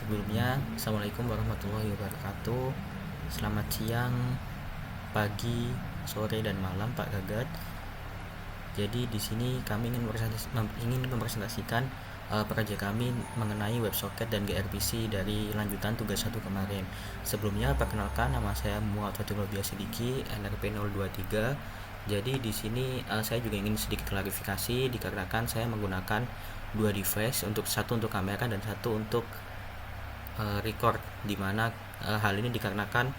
Sebelumnya, Assalamualaikum warahmatullahi wabarakatuh. Selamat siang, pagi, sore, dan malam, Pak Gagat. Jadi di sini kami ingin mempresentasikan proyek kami mengenai WebSocket dan gRPC dari lanjutan tugas 1 kemarin. Sebelumnya, perkenalkan, nama saya Muhammad Fatul Sidiki, NRP 023. Jadi di sini saya juga ingin sedikit klarifikasi dikarenakan saya menggunakan dua device, satu untuk kamera dan satu untuk record, di mana hal ini dikarenakan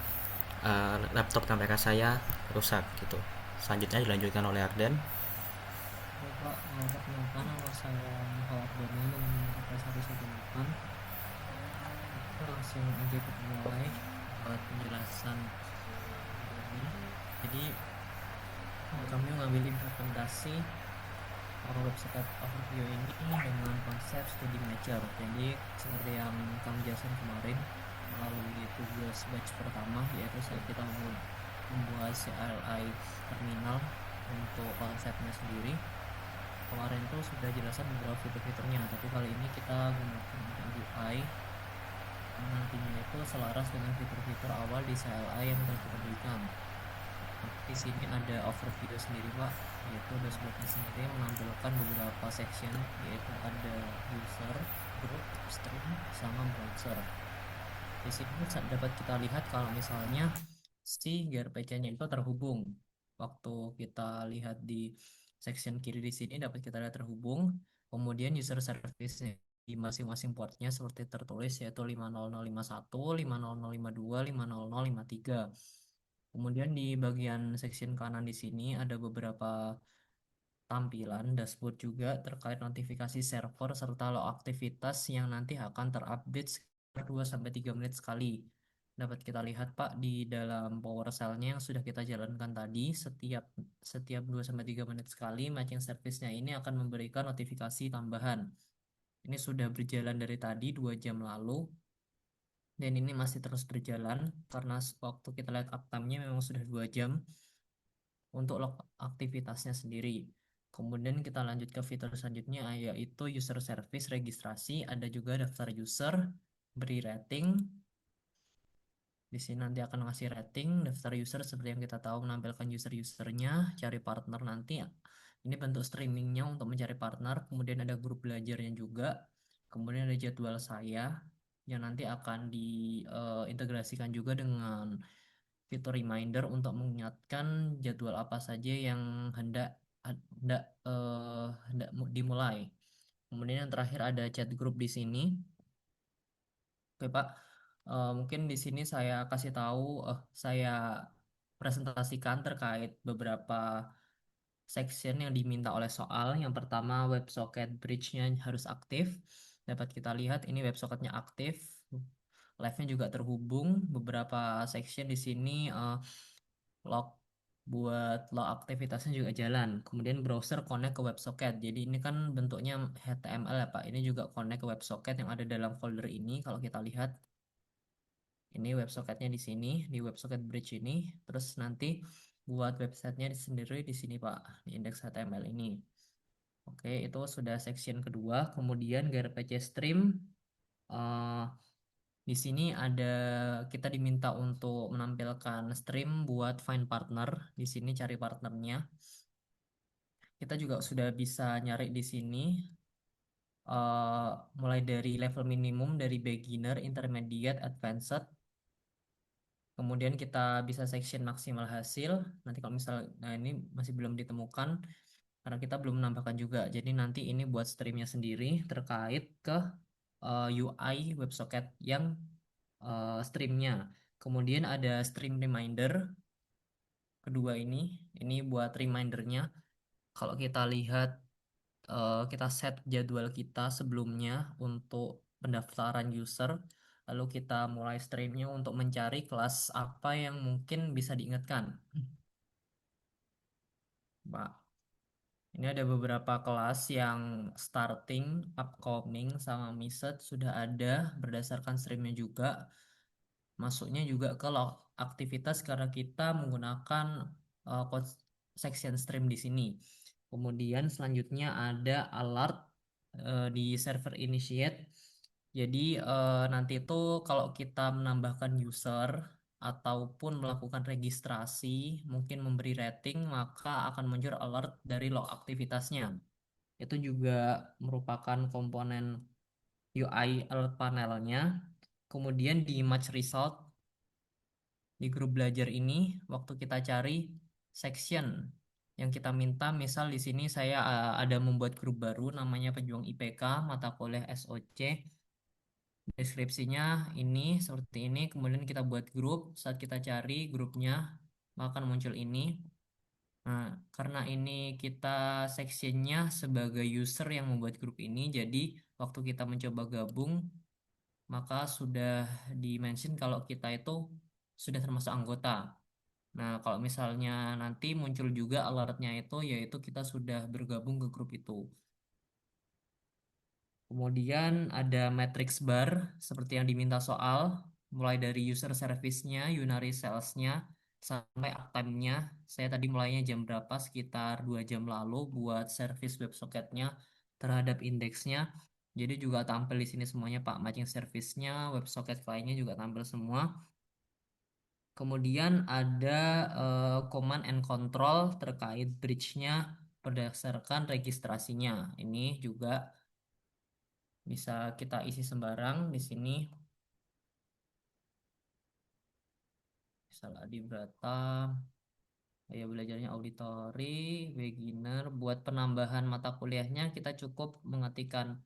laptop kamera saya rusak gitu. Selanjutnya dilanjutkan oleh Arden. Bapak, perkenalkan nama saya Muhammad Dani dengan nomor HP 118. Kita langsung aja kita mulai buat penjelasan video ini. Jadi kami mengambil implementasi website overview ini dengan konsep studi mature. Jadi seperti yang kami jelaskan kemarin melalui tugas batch pertama, yaitu kita membuat CLI terminal untuk konsepnya sendiri. Kemarin tuh sudah jelasan beberapa fitur-fiturnya, tapi kali ini kita gunakan untuk UI nantinya itu selaras dengan fitur-fitur awal di CLI yang telah kita berikan. Di sini ada overview sendiri Pak, yaitu dashboardnya sendiri menampilkan beberapa section, yaitu ada user, group, stream, sama browser. Di sini dapat kita lihat kalau misalnya si gRPC-nya itu terhubung. Waktu kita lihat di section kiri di sini dapat kita lihat terhubung. Kemudian user service-nya di masing-masing portnya seperti tertulis yaitu 50051, 50052, 50053. Kemudian di bagian section kanan di sini ada beberapa tampilan dashboard juga terkait notifikasi server serta log aktivitas yang nanti akan terupdate sekitar 2-3 menit sekali. Dapat kita lihat Pak di dalam PowerShell-nya yang sudah kita jalankan tadi, setiap 2-3 menit sekali matching service-nya ini akan memberikan notifikasi tambahan. Ini sudah berjalan dari tadi 2 jam lalu dan ini masih terus berjalan karena waktu kita lihat uptime-nya memang sudah 2 jam untuk log aktivitasnya sendiri. Kemudian kita lanjut ke fitur selanjutnya yaitu user service registrasi. Ada juga daftar user, beri rating. Di sini nanti akan ngasih rating. Daftar user seperti yang kita tahu menampilkan user-usernya, cari partner nanti. Ini bentuk streamingnya untuk mencari partner. Kemudian ada grup belajarnya juga. Kemudian ada jadwal saya yang nanti akan diintegrasikan juga dengan fitur reminder untuk mengingatkan jadwal apa saja yang hendak dimulai. Kemudian yang terakhir ada chat group di sini. Oke Pak, mungkin di sini saya kasih tahu, saya presentasikan terkait beberapa section yang diminta oleh soal. Yang pertama WebSocket bridge-nya harus aktif. Dapat kita lihat ini WebSocket-nya aktif. Live-nya juga terhubung. Beberapa section di sini log buat log aktivitasnya juga jalan. Kemudian browser connect ke WebSocket. Jadi ini kan bentuknya HTML ya Pak. Ini juga connect ke WebSocket yang ada dalam folder ini. Kalau kita lihat ini WebSocketnya di sini, di WebSocket Bridge ini. Terus nanti buat websitenya sendiri di sini Pak, di index HTML ini. Oke, itu sudah section kedua. Kemudian gRPC stream. eh, di sini ada kita diminta untuk menampilkan stream buat find partner. Di sini cari partnernya. Kita juga sudah bisa nyari di sini eh, mulai dari level minimum dari beginner, intermediate, advanced. Kemudian kita bisa section maksimal hasil. Nanti kalau misal, nah ini masih belum ditemukan karena kita belum menambahkan juga. Jadi nanti ini buat streamnya sendiri terkait ke UI WebSocket yang streamnya. Kemudian ada stream reminder kedua ini buat remindernya. Kalau kita lihat kita set jadwal kita sebelumnya untuk pendaftaran user, lalu kita mulai streamnya untuk mencari kelas apa yang mungkin bisa diingatkan. Pak, ini ada beberapa kelas yang starting, upcoming, sama missed sudah ada berdasarkan streamnya juga. Masuknya juga ke log aktivitas karena kita menggunakan code section stream di sini. Kemudian selanjutnya ada alert di server initiate. Jadi nanti itu kalau kita menambahkan user ataupun melakukan registrasi, mungkin memberi rating, maka akan muncul alert dari log aktivitasnya. Itu juga merupakan komponen UI alert panelnya. Kemudian di match result di grup belajar ini, waktu kita cari section yang kita minta, misal di sini saya ada membuat grup baru namanya Pejuang IPK mata kuliah SOC. Deskripsinya ini seperti ini, kemudian kita buat grup. Saat kita cari grupnya, maka akan muncul ini. Nah, karena ini kita sectionnya sebagai user yang membuat grup ini, jadi waktu kita mencoba gabung, maka sudah di-mention kalau kita itu sudah termasuk anggota. Nah, kalau misalnya nanti muncul juga alertnya itu, yaitu kita sudah bergabung ke grup itu. Kemudian ada matrix bar seperti yang diminta soal, mulai dari user service-nya, Unary sales-nya, sampai uptime-nya. Saya tadi mulainya jam berapa? Sekitar 2 jam lalu buat service WebSocket-nya terhadap indeksnya. Jadi juga tampil di sini semuanya Pak, matching service-nya, WebSocket client-nya juga tampil semua. Kemudian ada command and control terkait bridge-nya berdasarkan registrasinya. Ini juga bisa kita isi sembarang di sini. Misalnya di Brata, ya belajarnya auditory, beginner. Buat penambahan mata kuliahnya kita cukup mengetikkan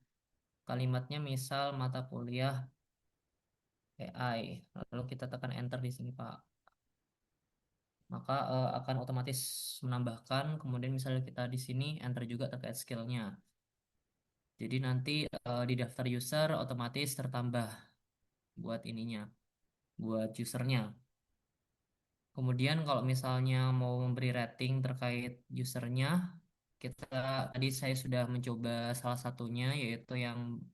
kalimatnya misal mata kuliah AI. Lalu kita tekan enter di sini Pak. Maka akan otomatis menambahkan. Kemudian misalnya kita di sini enter juga terkait skillnya. Jadi nanti di daftar user otomatis tertambah buat ininya, buat usernya. Kemudian kalau misalnya mau memberi rating terkait usernya, kita tadi saya sudah mencoba salah satunya yaitu yang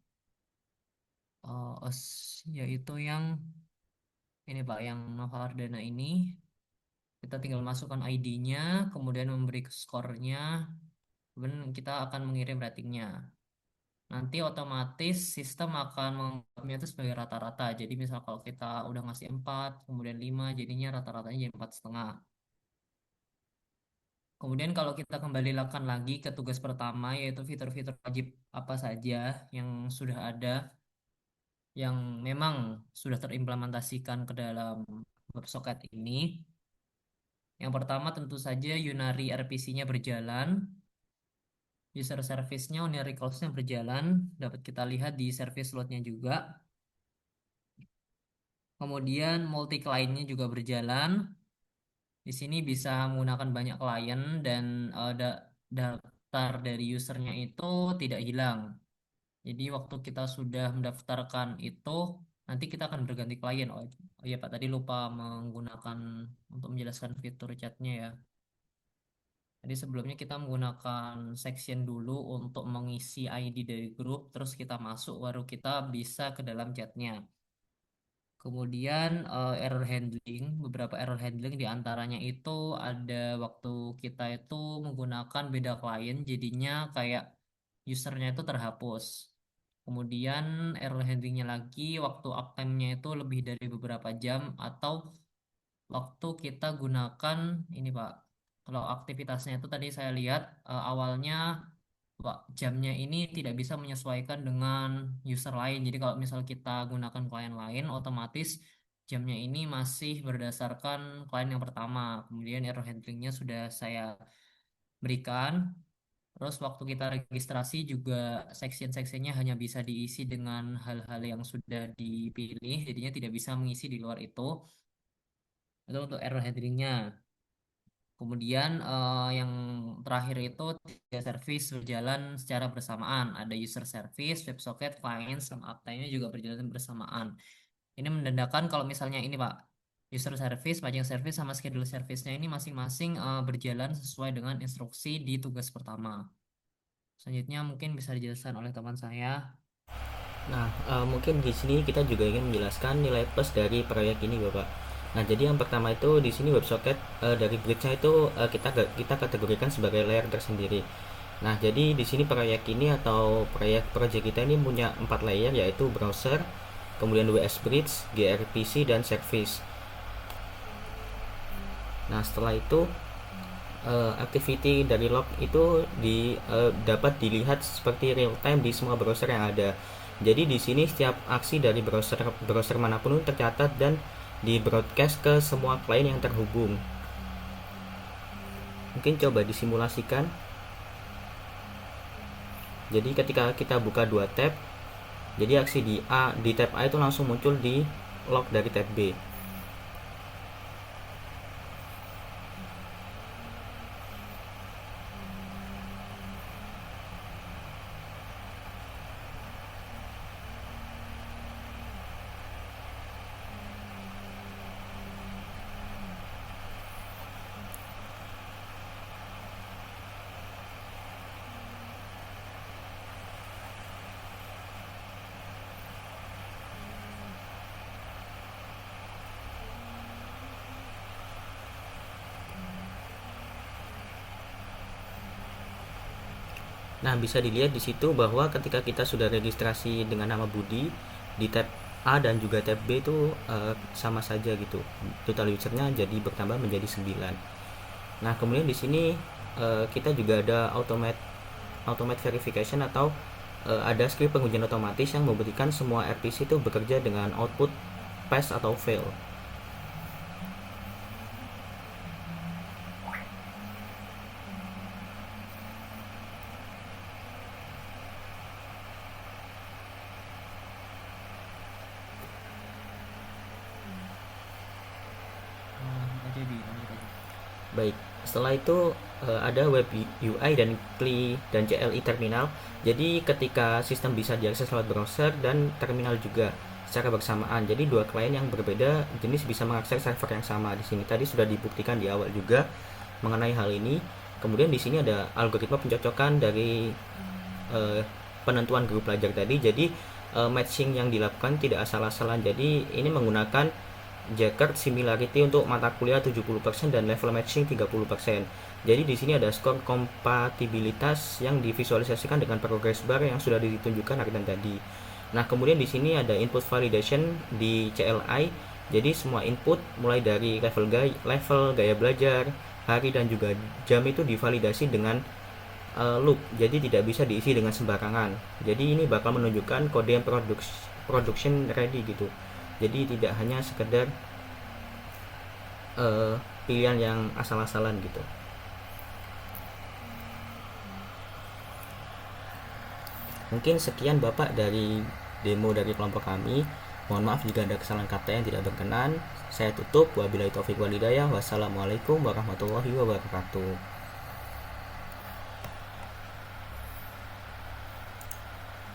ini Pak, yang Nova Ardana ini. Kita tinggal masukkan ID-nya, kemudian memberi skornya, kemudian kita akan mengirim ratingnya. Nanti otomatis sistem akan menganggapnya itu sebagai rata-rata. Jadi misal kalau kita udah ngasih 4, kemudian 5, jadinya rata-ratanya jadi 4,5. Kemudian kalau kita kembali lakukan lagi ke tugas pertama, yaitu fitur-fitur wajib apa saja yang sudah ada, yang memang sudah terimplementasikan ke dalam WebSocket ini. Yang pertama tentu saja Unary RPC-nya berjalan, user service-nya, Unary calls-nya berjalan, dapat kita lihat di service load-nya juga. Kemudian multi client-nya juga berjalan. Di sini bisa menggunakan banyak klien dan daftar dari usernya itu tidak hilang. Jadi waktu kita sudah mendaftarkan itu, nanti kita akan berganti klien. Oh iya Pak, tadi lupa menggunakan untuk menjelaskan fitur chatnya ya. Jadi sebelumnya kita menggunakan section dulu untuk mengisi ID dari grup, terus kita masuk, baru kita bisa ke dalam chatnya. Kemudian error handling, beberapa error handling diantaranya itu ada waktu kita itu menggunakan beda klien, jadinya kayak usernya itu terhapus. Kemudian error handlingnya lagi, waktu uptime-nya itu lebih dari beberapa jam atau waktu kita gunakan ini Pak. Kalau aktivitasnya itu tadi saya lihat awalnya jamnya ini tidak bisa menyesuaikan dengan user lain. Jadi kalau misal kita gunakan klien lain, otomatis jamnya ini masih berdasarkan klien yang pertama. Kemudian error handlingnya sudah saya berikan. Terus waktu kita registrasi juga section-sectionnya hanya bisa diisi dengan hal-hal yang sudah dipilih, jadinya tidak bisa mengisi di luar itu. Itu untuk error handlingnya. Kemudian yang terakhir itu tiga service berjalan secara bersamaan. Ada user service, WebSocket, client, sama uptime-nya juga berjalan bersamaan. Ini menandakan kalau misalnya ini Pak, user service, pajang service, sama schedule service-nya ini masing-masing berjalan sesuai dengan instruksi di tugas pertama. Selanjutnya mungkin bisa dijelaskan oleh teman saya. Nah, mungkin di sini kita juga ingin menjelaskan nilai plus dari proyek ini, Bapak. Nah, jadi yang pertama itu di sini WebSocket dari bridge-nya itu kita kategorikan sebagai layer tersendiri. Nah, jadi di sini proyek ini atau project kita ini punya 4 layer, yaitu browser, kemudian WS Bridge, gRPC, dan service. Nah, setelah itu activity dari log itu dapat dilihat seperti real time di semua browser yang ada. Jadi di sini setiap aksi dari browser manapun tercatat dan di broadcast ke semua klien yang terhubung. Mungkin coba disimulasikan. Jadi ketika kita buka dua tab, jadi aksi di tab A itu langsung muncul di log dari tab B. Nah, bisa dilihat di situ bahwa ketika kita sudah registrasi dengan nama Budi di tab A dan juga tab B itu sama saja gitu. Total usernya jadi bertambah menjadi 9. Nah, kemudian di sini kita juga ada automate verification atau ada script pengujian otomatis yang memberikan semua RPC itu bekerja dengan output pass atau fail. Jadi lanjut aja. Baik, setelah itu ada web UI dan CLI dan CLI terminal. Jadi ketika sistem bisa diakses lewat browser dan terminal juga secara bersamaan. Jadi dua klien yang berbeda jenis bisa mengakses server yang sama. Di sini tadi sudah dibuktikan di awal juga mengenai hal ini. Kemudian di sini ada algoritma pencocokan dari penentuan grup pelajar tadi. Jadi matching yang dilakukan tidak asal-asalan. Jadi ini menggunakan Jagged similarity untuk mata kuliah 70% dan level matching 30%. Jadi di sini ada skor kompatibilitas yang divisualisasikan dengan progress bar yang sudah ditunjukkan Ardan tadi. Nah, kemudian di sini ada input validation di CLI. Jadi semua input mulai dari level gaya belajar, hari dan juga jam itu divalidasi dengan loop. Jadi tidak bisa diisi dengan sembarangan. Jadi ini bakal menunjukkan kode yang production ready gitu. Jadi tidak hanya sekedar pilihan yang asal-asalan gitu. Mungkin sekian Bapak dari demo dari kelompok kami. Mohon maaf jika ada kesalahan kata yang tidak berkenan. Saya tutup. Wabillahi taufiq wal hidayah. Wassalamualaikum warahmatullahi wabarakatuh.